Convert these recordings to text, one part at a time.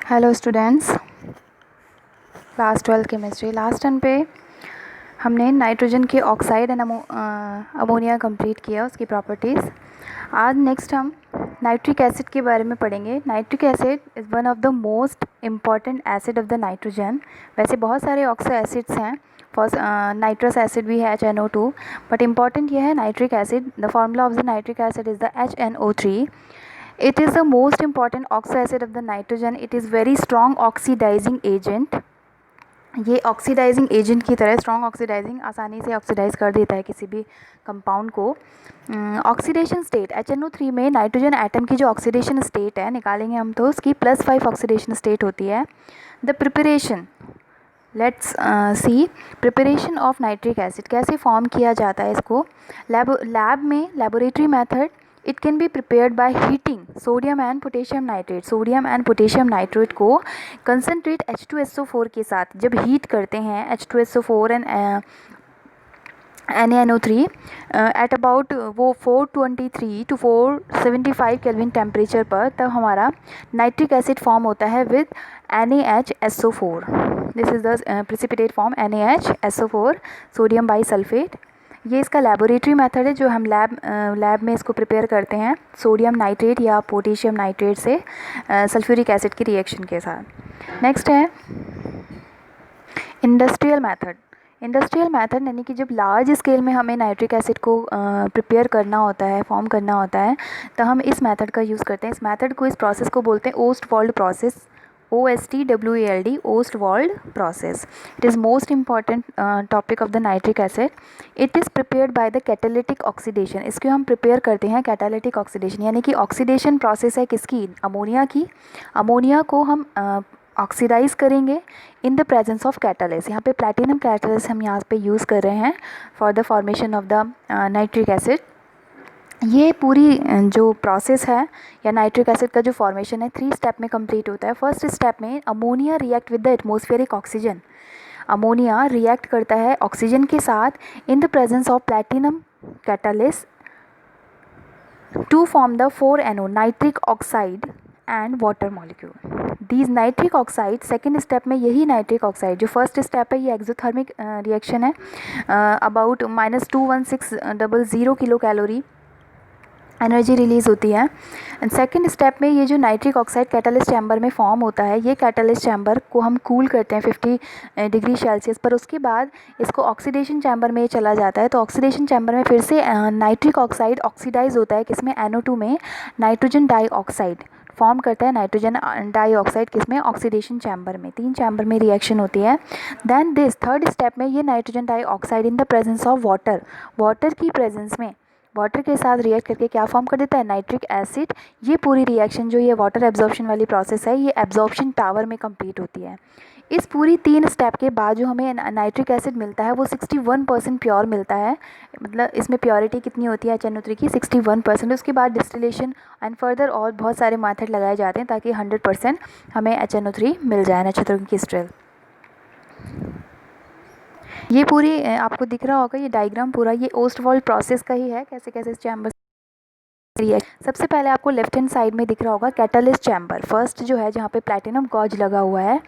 Hello students, class 12 chemistry. Last term पे हमने nitrogen के ऑक्साइड एंड अमोनिया कंप्लीट किया, उसकी प्रॉपर्टीज़। आज नेक्स्ट हम नाइट्रिक एसिड के बारे में पढ़ेंगे। Nitric acid is one of the most important acid of the nitrogen. वैसे बहुत सारे ऑक्सो एसिड्स हैं, नाइट्रस एसिड भी है HNO2, बट इम्पॉर्टेंट ये है nitric acid. The formula of the nitric acid is the HNO3. It is the most important oxo acid of the nitrogen. It is very strong oxidizing agent. ये oxidising agent की तरह strong oxidising, आसानी से oxidise कर देता है किसी भी कंपाउंड को। ऑक्सीडेशन स्टेट HNO3 में नाइट्रोजन एटम की जो ऑक्सीडेशन स्टेट है निकालेंगे हम, तो उसकी +5 ऑक्सीडेशन स्टेट होती है। The preparation, let's see preparation of nitric acid कैसे फॉर्म किया जाता है इसको लैब में, laboratory method. It can be prepared by heating sodium and potassium nitrate. Sodium and potassium nitrate को कंसनट्रेट H2SO4 के साथ जब हीट करते हैं, H2SO4 and NaNO3 at about वो 423 to 475 केल्विन टेम्परेचर पर, तब हमारा नाइट्रिक एसिड फॉर्म होता है with NaHSO4। This is the precipitate form NaHSO4, sodium bisulphate. ये इसका लेबोरेटरी मेथड है जो हम लैब में इसको प्रिपेयर करते हैं सोडियम नाइट्रेट या पोटेशियम नाइट्रेट से सल्फ्यूरिक एसिड की रिएक्शन के साथ। नेक्स्ट है इंडस्ट्रियल मेथड। इंडस्ट्रियल मेथड यानी कि जब लार्ज स्केल में हमें नाइट्रिक एसिड को प्रिपेयर करना होता है, फॉर्म करना होता है, तो हम इस मेथड का यूज़ करते हैं। इस मेथड को, इस प्रोसेस को बोलते हैं Ostwald process, OSTWALD, Ostwald process. It is most important topic of the nitric acid. It is prepared by the catalytic oxidation. इसको हम प्रिपेयर करते हैं कैटालिटिक ऑक्सीडेशन, यानी कि ऑक्सीडेशन प्रोसेस है किसकी, अमोनिया की। अमोनिया को हम ऑक्सीडाइज करेंगे इन द प्रेजेंस ऑफ कैटालिस्ट। यहाँ पे प्लैटिनम कैटालिस्ट हम यहाँ पे यूज़ कर रहे हैं for the formation of the nitric acid. ये पूरी जो प्रोसेस है या नाइट्रिक एसिड का जो फॉर्मेशन है 3 स्टेप में कंप्लीट होता है। फर्स्ट स्टेप में ammonia react with the atmospheric oxygen. Ammonia react करता है ऑक्सीजन के साथ in the presence of platinum catalyst to form the 4NO nitric oxide and water molecule. These nitric oxide, second step में यही nitric oxide, जो first step है ये exothermic reaction है, about -21600 kilo calorie energy release होती है। And second step में ये जो नाइट्रिक ऑक्साइड कैटालिस्ट चैम्बर में फॉर्म होता है, ये कैटालिस्ट चैम्बर को हम कूल करते हैं 50 डिग्री सेल्सियस पर। उसके बाद इसको ऑक्सीडेशन चैम्बर में चला जाता है। तो ऑक्सीडेशन चैम्बर में फिर से नाइट्रिक ऑक्साइड ऑक्सीडाइज होता है, किसमें, NO2 में। नाइट्रोजन डाइऑक्साइड फॉर्म करता है नाइट्रोजन डाइऑक्साइड, किसमें, ऑक्सीडेशन चैम्बर में। 3 चैम्बर में रिएक्शन होती है। देन दिस थर्ड स्टेप में ये nitrogen dioxide in the presence of water, water की प्रेजेंस में, वाटर के साथ रिएक्ट करके क्या फॉर्म कर देता है, नाइट्रिक एसिड। ये पूरी रिएक्शन जो ये वाटर एब्जॉर्प्शन वाली प्रोसेस है, ये एब्जॉर्प्शन टावर में कंप्लीट होती है। इस पूरी 3 स्टेप के बाद जो हमें नाइट्रिक एसिड मिलता है वो 61% प्योर मिलता है। मतलब इसमें प्योरिटी कितनी होती है HNO3 की, 61%। उसके बाद डिस्टिलेशन एंड फर्दर और बहुत सारे मेथड लगाए जाते हैं ताकि 100% हमें HNO3 मिल जाए, नक्षत्रों की स्ट्रेल। ये पूरी आपको दिख रहा होगा ये डायग्राम पूरा, ये ओस्टवाल्ड प्रोसेस का ही है, कैसे कैसे चैम्बर। सबसे पहले आपको लेफ्ट हैंड साइड में दिख रहा होगा कैटालिस्ट चैम्बर। फर्स्ट जो है जहाँ पे प्लैटिनम गॉज लगा हुआ है,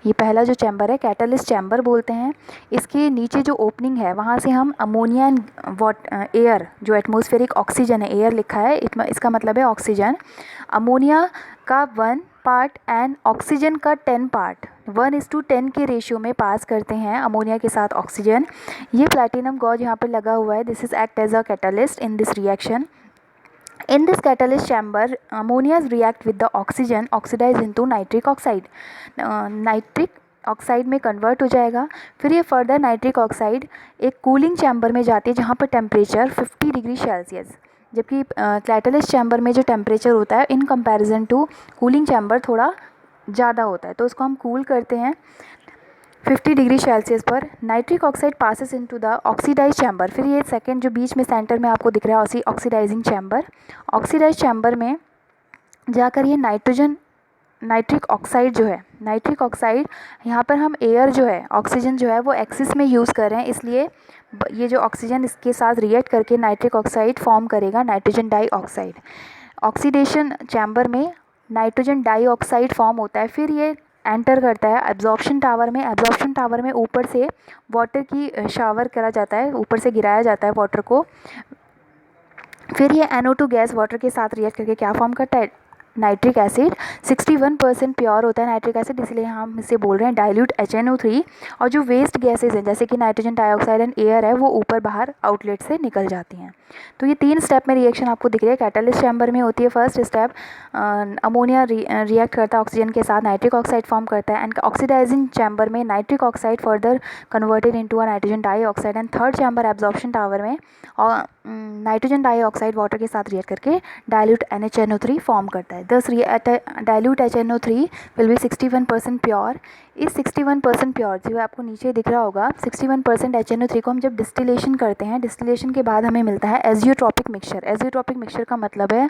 ये पहला जो चैम्बर है कैटालिस्ट चैम्बर बोलते हैं। इसके नीचे जो ओपनिंग है वहाँ से हम अमोनिया एंड एयर, जो एटमॉस्फेरिक ऑक्सीजन है, एयर लिखा है, इसका मतलब है ऑक्सीजन। अमोनिया का 1 पार्ट एंड ऑक्सीजन का 10 पार्ट, 1:10 के रेशियो में पास करते हैं अमोनिया के साथ ऑक्सीजन। ये प्लैटिनम गॉज यहाँ पे लगा हुआ है। This is act as a catalyst in this reaction. In this catalyst chamber, ammonia react with the oxygen, oxidize into nitric oxide. Nitric oxide में कन्वर्ट हो जाएगा। फिर ये फर्दर नाइट्रिक ऑक्साइड एक कूलिंग चैम्बर में जाती है जहाँ पर टेम्परेचर 50 डिग्री सेल्सियस, जबकि कैटालिस्ट चैम्बर में जो टेम्परेचर होता है in comparison to cooling chamber थोड़ा ज़्यादा होता है, तो उसको हम कूल करते हैं 50 डिग्री सेल्सियस पर। Nitric oxide passes into the oxidize chamber. फिर ये सेकंड जो बीच में सेंटर में आपको दिख रहा है ऑक्सीडाइजिंग चैम्बर, ऑक्सीडाइज चैम्बर में जाकर ये नाइट्रिक ऑक्साइड जो है, नाइट्रिक ऑक्साइड यहाँ पर हम एयर जो है, ऑक्सीजन जो है वो एक्सिस में यूज़ कर रहे हैं, इसलिए ये जो ऑक्सीजन इसके साथ रिएक्ट करके नाइट्रिक ऑक्साइड फॉर्म करेगा नाइट्रोजन डाइऑक्साइड। ऑक्सीडेशन चैम्बर में नाइट्रोजन डाइऑक्साइड फॉर्म होता है, फिर ये एंटर करता है एब्जॉर्प्शन टावर में। एब्जॉर्प्शन टावर में ऊपर से वाटर की शावर करा जाता है, ऊपर से गिराया जाता है वाटर को। फिर ये NO2 गैस वाटर के साथ रिएक्ट करके क्या फॉर्म करता है, नाइट्रिक एसिड। 61% प्योर होता है नाइट्रिक एसिड, इसलिए हम इसे बोल रहे हैं डाइल्यूट HNO3। और जो वेस्ट गैसेज हैं जैसे कि नाइट्रोजन डाइऑक्साइड एंड एयर है, वो ऊपर बाहर आउटलेट से निकल जाती हैं। तो ये 3 स्टेप में रिएक्शन आपको दिख रही है। कैटलिस्ट चैम्बर में होती है फर्स्ट स्टेप, अमोनिया रिएक्ट करता है ऑक्सीजन के साथ, नाइट्रिक ऑक्साइड फॉर्म करता है। एंड ऑक्सीडाइजिंग चैम्बर में nitric oxide further converted into a nitrogen dioxide. And third chamber absorption tower में और नाइट्रोजन डाइऑक्साइड वाटर के साथ रिएक्ट करके डाइल्यूट NaCNO3 फॉर्म करता है। दस dilute HNO3 will be 61% pure. इस 61% प्योर जो आपको नीचे दिख रहा होगा, 61% HNO3 को हम जब डिस्टिलेशन करते हैं, डिस्टिलेशन के बाद हमें मिलता है एजियोट्रॉपिक मिक्सचर। एजियोट्रॉपिक मिक्सचर का मतलब है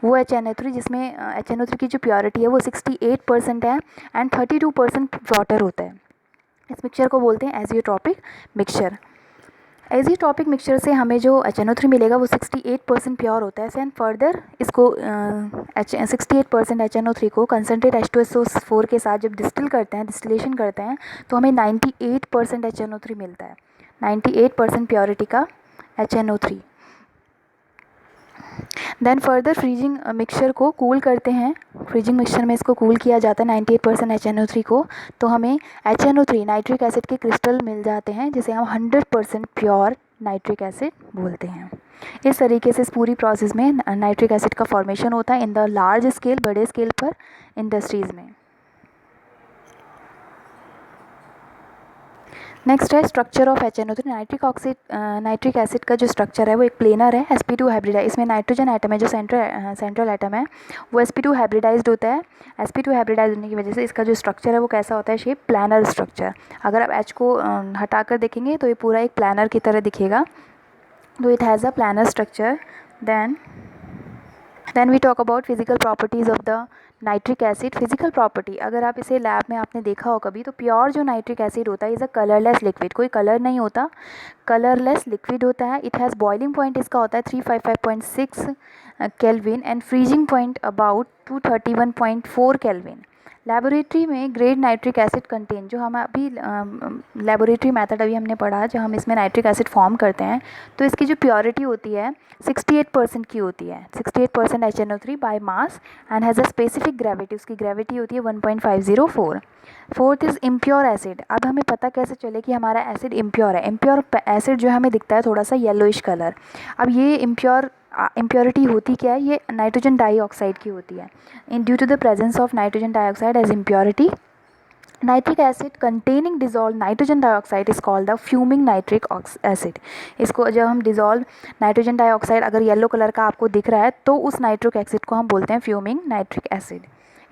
वो HNO3 जिसमें HNO3 की जो प्योरिटी है वो 68% है एंड 32% वाटर होता है। इस मिक्सचर को बोलते हैं एजियोट्रॉपिक मिक्सचर। एजियोट्रॉपिक मिक्सचर से हमें जो HNO3 मिलेगा वो 68% प्योर होता है। एंड फर्दर इसको 68% HNO3 को कंसनट्रेट H2SO4 के साथ जब डिस्टिल करते हैं, डिस्टिलेशन करते हैं, तो हमें 98% HNO3 मिलता है, 98% प्योरिटी का HNO3। Then further freezing mixture को कूल करते हैं, फ्रीजिंग मिक्सचर में इसको कूल किया जाता है 98% HNO3 को, तो हमें HNO3 नाइट्रिक एसिड के क्रिस्टल मिल जाते हैं, जिसे हम 100% प्योर नाइट्रिक एसिड बोलते हैं। इस तरीके से इस पूरी प्रोसेस में नाइट्रिक एसिड का फॉर्मेशन होता है इन द लार्ज स्केल, बड़े स्केल पर इंडस्ट्रीज़ में। नेक्स्ट है structure of HNO3। Nitric acid का जो स्ट्रक्चर है वो एक प्लेनर है, sp2 हाइब्रिडाइज। इसमें नाइट्रोजन एटम है जो सेंट्रल एटम है वो sp2 हाइब्रिडाइज्ड होता है। sp2 हाइब्रिडाइज होने की वजह से इसका जो स्ट्रक्चर है वो कैसा होता है, शेप प्लानर स्ट्रक्चर। अगर आप H को हटाकर देखेंगे तो ये पूरा एक प्लानर की तरह दिखेगा, तो it has a planar structure. Then we talk about physical properties of the nitric acid. Physical property, अगर आप इसे लैब में आपने देखा हो कभी, तो प्योर जो नाइट्रिक एसिड होता है इज़ अ कलरलेस लिक्विड, कोई कलर नहीं होता, कलरलेस लिक्विड होता है। इट हैज़ बॉइलिंग पॉइंट इसका होता है 355.6 kelvin and freezing point about 231.4 kelvin. Laboratory में ग्रेड नाइट्रिक एसिड कंटेन, जो हम अभी लेबोरेटरी मेथड अभी हमने पढ़ा जो हम इसमें नाइट्रिक एसिड फॉर्म करते हैं, तो इसकी जो प्योरिटी होती है 68% की होती है, 68% HNO3 by mass and has a specific gravity, उसकी ग्रेविटी होती है 1.504। Fourth is impure acid. अब हमें पता कैसे चले कि हमारा एसिड इम्प्योर है। इम्प्योर एसिड जो हमें दिखता है थोड़ा सा येलोइश कलर, अब ये इम्प्योरिटी होती क्या है, ये नाइट्रोजन डाइऑक्साइड की होती है। In due to the presence of nitrogen dioxide as impurity, nitric acid containing dissolve nitrogen dioxide is called the fuming nitric acid. इसको जब हम डिजॉल्व नाइट्रोजन डाइऑक्साइड अगर येलो कलर का आपको दिख रहा है तो उस नाइट्रिक एसिड को हम बोलते हैं fuming nitric acid.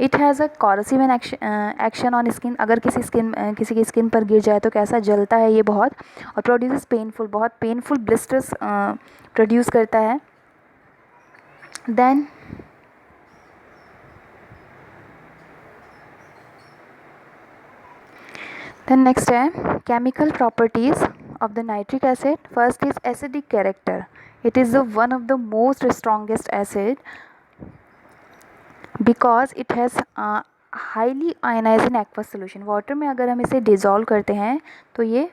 It has a corrosive action on skin, अगर किसी की स्किन पर गिर जाए तो कैसा जलता है ये बहुत, और प्रोड्यूस पेनफुल, बहुत पेनफुल ब्लिस्टर्स प्रोड्यूस करता है। Then next है chemical properties of the nitric acid. First is acidic character. It is one of the most strongest acid because it has highly ionized in aqueous solution. Water में अगर हम इसे dissolve करते हैं तो ये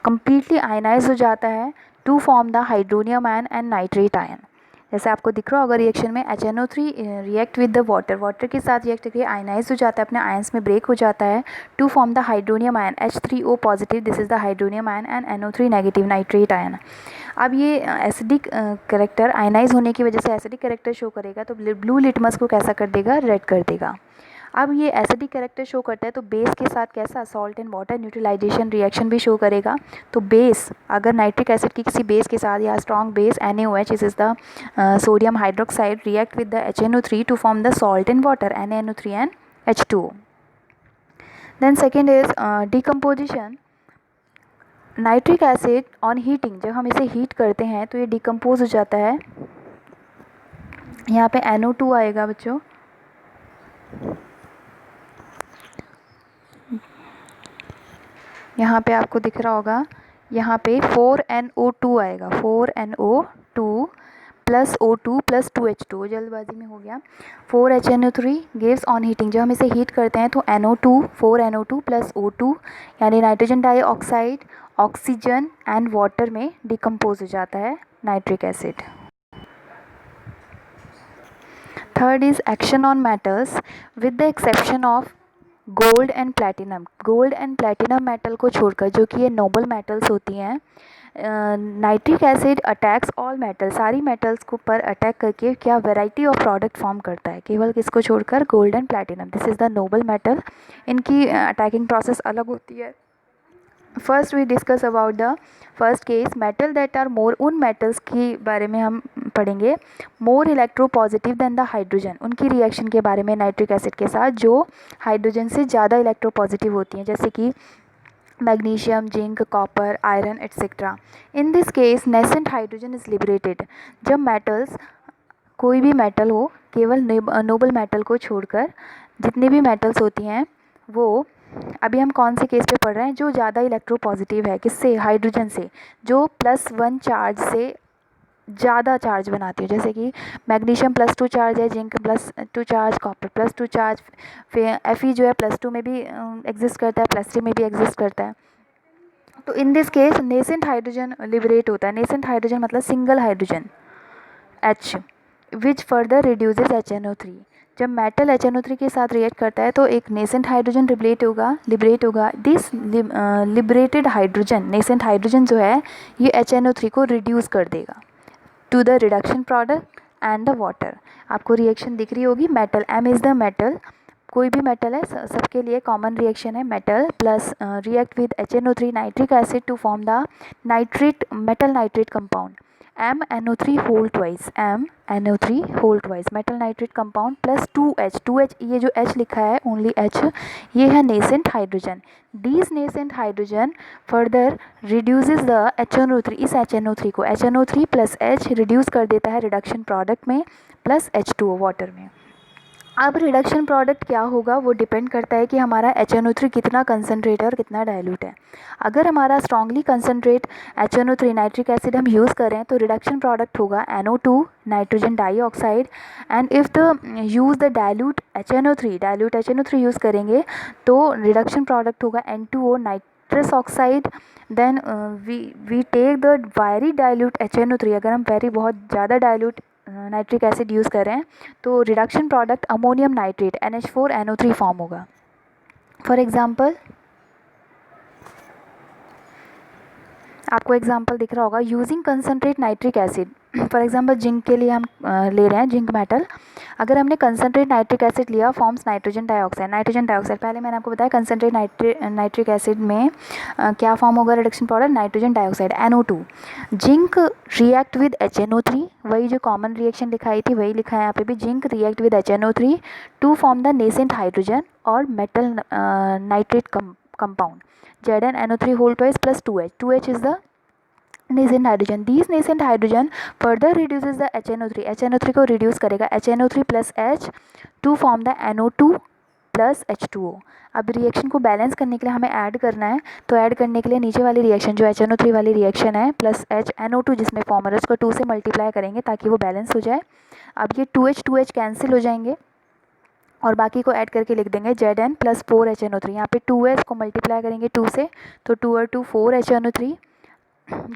completely आयनाइज हो जाता है to form the hydronium ion and nitrate ion. जैसे आपको दिख रहा होगा रिएक्शन में HNO3 react with the water के साथ रिएक्ट करके आयनाइज हो जाता है, अपने आयंस में ब्रेक हो जाता है to form the hydronium ion H3O positive, this is the hydronium ion, and NO3 negative nitrate ion. अब ये एसिडिक करेक्टर आयनाइज होने की वजह से एसिडिक करेक्टर शो करेगा, तो ब्लू लिटमस को कैसा कर देगा, रेड कर देगा। अब ये एसिडिक करेक्टर शो करता है तो बेस के साथ कैसा, salt and water neutralisation reaction भी शो करेगा। तो बेस, अगर नाइट्रिक एसिड की किसी बेस के साथ या strong base NaOH is the sodium hydroxide react with the HNO3 to form the salt and water NaNO3 and H2O। Then second is decomposition. Nitric acid on heating, जब हम इसे heat करते हैं तो ये डिकम्पोज हो जाता है। यहाँ पे NO2 आएगा बच्चों, यहाँ पे आपको दिख रहा होगा, यहाँ पे 4NO2 आएगा, 4NO2 plus O2 plus 2H2O, जल्दबाजी में हो गया। 4HNO3 गिव्स ऑन हीटिंग, जब हम इसे हीट करते हैं तो NO2 4NO2 प्लस O2 यानी nitrogen dioxide oxygen and water में डिकम्पोज हो जाता है nitric acid. Third is action on metals with the exception of gold and platinum. Gold and platinum metal को छोड़कर, जो कि ये नोबल मेटल्स होती हैं, nitric acid attacks all metal, सारी मेटल्स को पर अटैक करके क्या वैरायटी ऑफ प्रोडक्ट फॉर्म करता है, केवल किसको छोड़कर, gold and platinum. This is the noble metal, इनकी अटैकिंग प्रोसेस अलग होती है। First we discuss about the first case, metal that are more, उन मेटल्स के बारे में हम पढ़ेंगे, more electropositive than the hydrogen, उनकी रिएक्शन के बारे में नाइट्रिक एसिड के साथ जो हाइड्रोजन से ज़्यादा इलेक्ट्रो पॉजिटिव होती हैं, जैसे कि magnesium, zinc, copper, iron etcetera. In this case nascent hydrogen is liberated, जब मेटल्स, कोई भी मेटल हो, केवल नोबल मेटल को छोड़कर जितनी भी मेटल्स होती हैं वो, अभी हम कौन से केस पे पढ़ रहे हैं, जो ज़्यादा इलेक्ट्रो पॉजिटिव है, किससे, हाइड्रोजन से, जो +1 चार्ज से ज़्यादा चार्ज बनाती है, जैसे कि मैग्नीशियम +2 चार्ज है, जिंक +2 चार्ज, कॉपर +2 चार्ज, फिर Fe जो है +2 में भी एग्जिस्ट करता है, +3 में भी एग्जिस्ट करता है। तो in this case nascent hydrogen liberate होता है। नेसेंट हाइड्रोजन मतलब single hydrogen H, which further reduces HNO3। जब मेटल HNO3 के साथ रिएक्ट करता है तो एक नेसेंट हाइड्रोजन लिबरेट होगा। This liberated hydrogen, nascent hydrogen जो है ये HNO3 को रिड्यूस कर देगा to the reduction product and the water. आपको रिएक्शन दिख रही होगी, metal, M is the metal, कोई भी मेटल है सबके लिए कॉमन रिएक्शन है, metal plus react with HNO3 nitric acid to form the nitrate, metal nitrate compound MnO3 whole twice, MnO3 whole twice metal nitrate compound plus 2H, ये जो H लिखा है ओनली H, ये है nascent hydrogen. This nascent hydrogen further reduces the HNO3, इस HNO3 को HNO3 plus H reduce कर देता है रिडक्शन प्रोडक्ट में प्लस H2O वाटर में। अब रिडक्शन प्रोडक्ट क्या होगा वो डिपेंड करता है कि हमारा HNO3 कितना कंसनट्रेट है और कितना डाइल्यूट है। अगर हमारा strongly concentrate HNO3 nitric acid हम यूज़ करें तो रिडक्शन प्रोडक्ट होगा NO2 nitrogen dioxide, and if the use the dilute HNO3 use करेंगे तो रिडक्शन प्रोडक्ट होगा N2O nitrous oxide. Then we take the very dilute HNO3, अगर हम very बहुत ज़्यादा डाइल्यूट नाइट्रिक एसिड यूज़ करें तो reduction product ammonium nitrate NH4NO3 form होगा। फॉर एग्जांपल, आपको एग्जांपल दिख रहा होगा, using concentrate nitric acid, for example zinc के लिए हम ले रहे हैं जिंक मेटल, अगर हमने कंसनट्रेट नाइट्रिक एसिड लिया फॉर्म्स नाइट्रोजन डाइऑक्साइड, पहले मैंने आपको बताया कंसनट्रेट नाइट्रिक एसिड में क्या फॉर्म होगा reduction product, nitrogen dioxide NO2। Zinc react with HNO3, वही जो कॉमन रिएक्शन दिखाई थी वही लिखा है यहाँ पे भी, zinc react with HNO3 to form the nascent hydrogen और metal nitrate compound ZnNO3 whole twice plus 2H is the nascent hydrogen. These nascent hydrogen further reduces the HNO3 को reduce करेगा HNO3 plus H to form the NO2 plus H2O। अब reaction को balance करने के लिए हमें add करना है, तो ऐड करने के लिए नीचे वाली रिएक्शन जो HNO3 वाली रिएक्शन है प्लस H NO2 जिसमें फॉर्मर है उसको 2 से मल्टीप्लाई करेंगे ताकि वो बैलेंस हो जाए। अब ये 2H कैंसिल हो जाएंगे और बाकी को ऐड करके लिख देंगे Zn प्लस 4HNO3, यहाँ पे 2H को मल्टीप्लाई करेंगे 2 से तो 2 और 2 4HNO3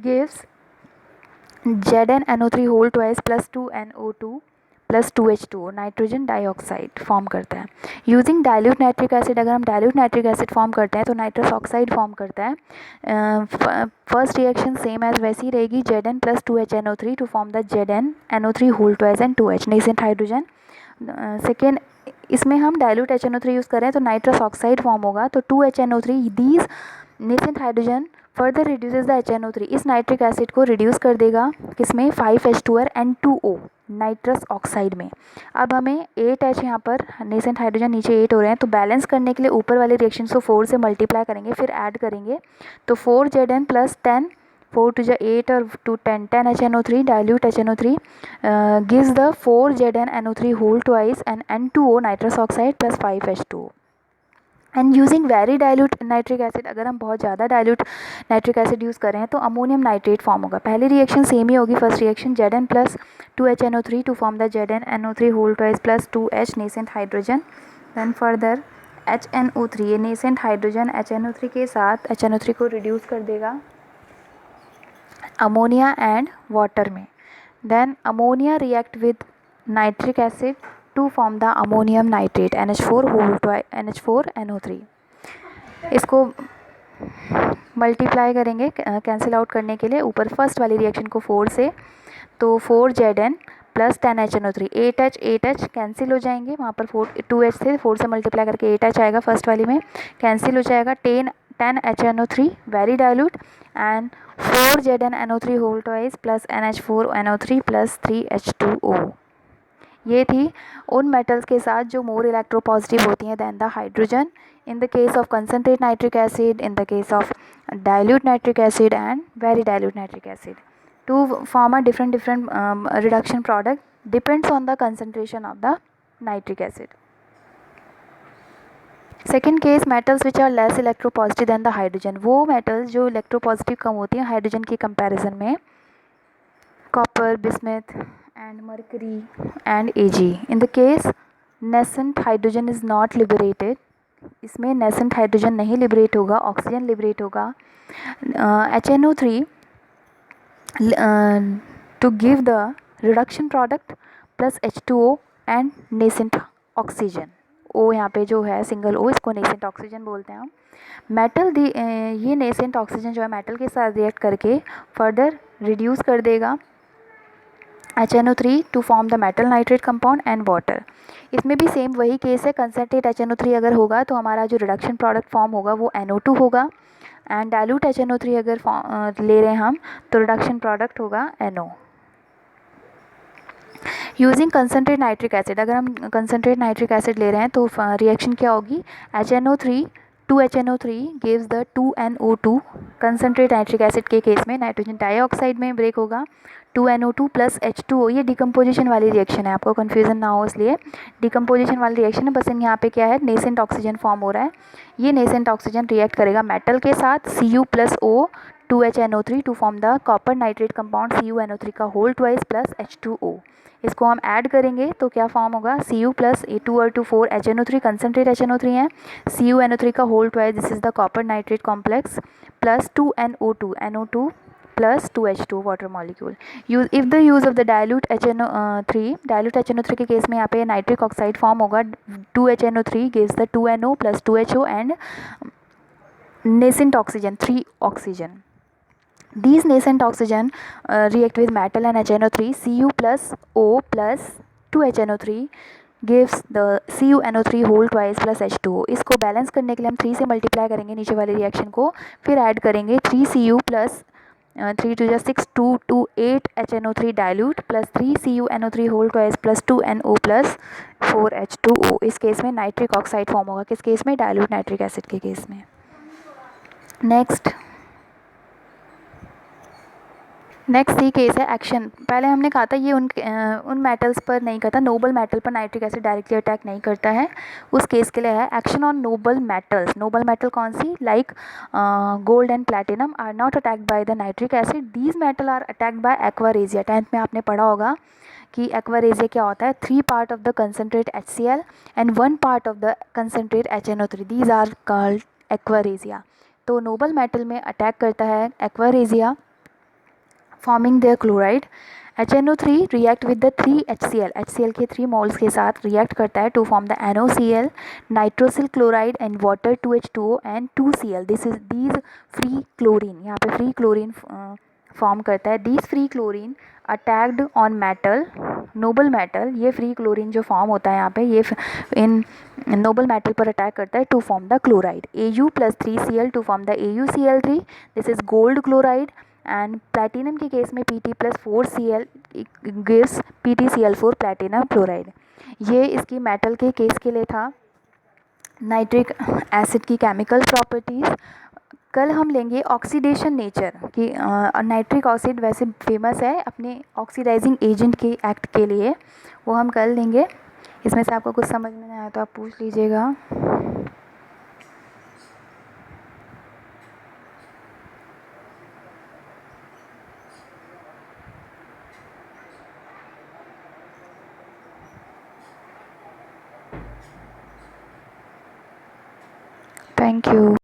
gives ZnNO3 whole twice plus 2NO2 plus 2H2O nitrogen dioxide form करता है। यूजिंग डाइल्यूट नाइट्रिक एसिड, अगर हम डाइल्यूट नाइट्रिक एसिड फॉर्म करते हैं तो नाइट्रस ऑक्साइड फॉर्म करता है। फर्स्ट रिएक्शन सेम एज वैसी रहेगी, Zn plus 2HNO3 to form the ZnNO3 whole twice and 2H nascent hydrogen. Second, इसमें हम डाइल्यूट HNO3 यूज़ करें तो नाइट्रस ऑक्साइड फॉर्म होगा, तो 2HNO3 these nascent hydrogen further reduces the HNO3, इस nitric acid को रिड्यूस कर देगा किसमें 5H2 और N2O नाइट्रस ऑक्साइड में। अब हमें 8H यहाँ पर नेसेंट हाइड्रोजन नीचे 8 हो रहे हैं, तो बैलेंस करने के लिए ऊपर वाले रिएक्शन को 4 से मल्टीप्लाई करेंगे फिर ऐड करेंगे, तो 4Zn प्लस 10 4 to 8 और 2 10 HNO3 dilute HNO3 gives the 4ZnNO3 whole twice and N2O nitrous oxide plus 5H2O। And using very dilute nitric acid, अगर हम बहुत ज़्यादा डाइल्यूट नाइट्रिक एसिड यूज़ कर रहे हैं तो अमोनियम नाइट्रेट फॉर्म होगा। पहली रिएक्शन सेम ही होगी, first reaction Zn plus 2HNO3 to form the ZnNO3 whole twice plus 2H nascent hydrogen. Then further HNO3, ये नेसेंट हाइड्रोजन HNO3 के साथ HNO3 को रिड्यूस कर देगा अमोनिया एंड वाटर में। Then ammonia react with nitric acid to form the ammonium nitrate NH4 whole NH4NO3। इसको multiply करेंगे cancel out करने के लिए, ऊपर फर्स्ट वाली रिएक्शन को 4 से, तो 4Zn plus 10HNO3, 8H cancel हो जाएंगे, वहाँ पर 2H थे, 4 से मल्टीप्लाई करके 8H आएगा फर्स्ट वाली में, कैंसिल हो जाएगा 10HNO3 very dilute and 4ZnNO3 whole twice plus NH4NO3 plus 3H2O। ये थी उन मेटल्स के साथ जो मोर इलेक्ट्रोपॉजिटिव होती हैं than the hydrogen in the case of concentrate nitric acid, in the case of dilute nitric acid and very dilute nitric acid. To form a different reduction product depends on the concentration of the nitric acid. Second case metals which are less electropositive than the hydrogen, वो metals जो electropositive कम होती हैं hydrogen के comparison में, copper, bismuth and mercury and Ag. In the case nascent hydrogen is not liberated, इसमें nascent hydrogen नहीं liberate होगा, ऑक्सीजन लिबरेट होगा। HNO3 to give the reduction product plus H2O and nascent oxygen, O यहाँ पे जो है single O, इसको nascent oxygen बोलते हैं हम। मेटल ये नेसेंट ऑक्सीजन जो है मेटल के साथ रिएक्ट करके फर्दर रिड्यूस कर देगा HNO3 to form the metal nitrate compound and water. इसमें भी सेम वही केस है, कंसनट्रेट HNO3 अगर होगा तो हमारा जो रिडक्शन प्रोडक्ट फॉर्म होगा वो NO2 होगा एंड डाइल्यूट HNO3 अगर ले रहे हैं हम तो रिडक्शन प्रोडक्ट होगा NO। Using concentrate nitric acid, अगर हम कंसनट्रेट नाइट्रिक एसिड ले रहे हैं तो रिएक्शन क्या होगी, HNO3 2HNO3 gives the 2NO2। Concentrate nitric acid के केस में नाइट्रोजन डाइऑक्साइड में ब्रेक होगा 2NO2 प्लस H2O। ये डिकम्पोजिशन वाली रिएक्शन है, आपको कन्फ्यूज़न ना हो इसलिए डिकम्पोजिशन वाली रिएक्शन है, बस यहाँ पे क्या है नेसेंट ऑक्सीजन फॉर्म हो रहा है। ये नेसेंट ऑक्सीजन रिएक्ट करेगा मेटल के साथ Cu plus O 2HNO3 to form the copper nitrate compound CuNO3 का होल ट्वाइस प्लस H2O। इसको हम ऐड करेंगे तो क्या फॉर्म होगा, Cu प्लस 2 और 2 4 HNO3 कंसनट्रेट HNO3 है, CuNO3 का whole twice, this is the copper nitrate complex plus 2NO2 NO2 plus 2H2 water molecule. Use if the use of the dilute HNO3 के case में यहाँ पे nitric oxide form होगा 2HNO3 gives the 2NO plus 2HO and nascent oxygen 3 oxygen. These nascent oxygen react with metal and HNO3, Cu plus O plus 2HNO3 gives the CuNO3 whole twice plus H2O। इसको balance करने के लिए हम 3 से multiply करेंगे नीचे वाली reaction को, फिर ऐड करेंगे 3Cu plus 3 to 6 2 to 8 HNO3 dilute plus 3 CuNO3 whole twice plus 2NO plus 4H2O। इस केस में नाइट्रिक ऑक्साइड फॉर्म होगा, किस केस में, डाइल्यूट नाइट्रिक एसिड के केस में। नेक्स्ट ही केस है एक्शन। पहले हमने कहा था ये उन मेटल्स पर नहीं करता, नोबल मेटल पर नाइट्रिक एसिड डायरेक्टली अटैक नहीं करता है, उस केस के लिए है action on noble metals. Noble metal कौन सी, like gold and platinum are not attacked by the nitric acid, these metal are attacked by aqua regia. 10th में आपने पढ़ा होगा कि एक्वारेजिया क्या होता है, 3 part of the concentrate HCl and 1 part of the concentrate HNO3, these are called aqua regia. तो noble metal में अटैक करता है aqua regia forming their chloride. HNO3 react with the 3 HCl, HCl के 3 मोल्स के साथ रिएक्ट करता है to form the NOCl, nitrosyl chloride and water 2H2O and 2Cl। These free chlorine, यहाँ पे फ्री क्लोरीन फॉर्म करता है। These free chlorine attacked on metal, noble metal, ये फ्री क्लोरीन जो फॉर्म होता है यहाँ पे ये इन नोबल मेटल पर अटैक करता है to form the chloride. Au plus 3Cl to form the AuCl3, this is gold chloride. And platinum के केस में Pt plus 4Cl gives PtCl4 platinum chloride. ये इसकी मेटल के केस के लिए था। नाइट्रिक एसिड की केमिकल प्रॉपर्टीज़, कल हम लेंगे ऑक्सीडेशन नेचर कि नाइट्रिक ऑक्साइड वैसे फेमस है अपने ऑक्सीडाइजिंग एजेंट के एक्ट के लिए, वो हम कल लेंगे। इसमें से आपको कुछ समझ में नहीं आया तो आप पूछ लीजिएगा। Thank you.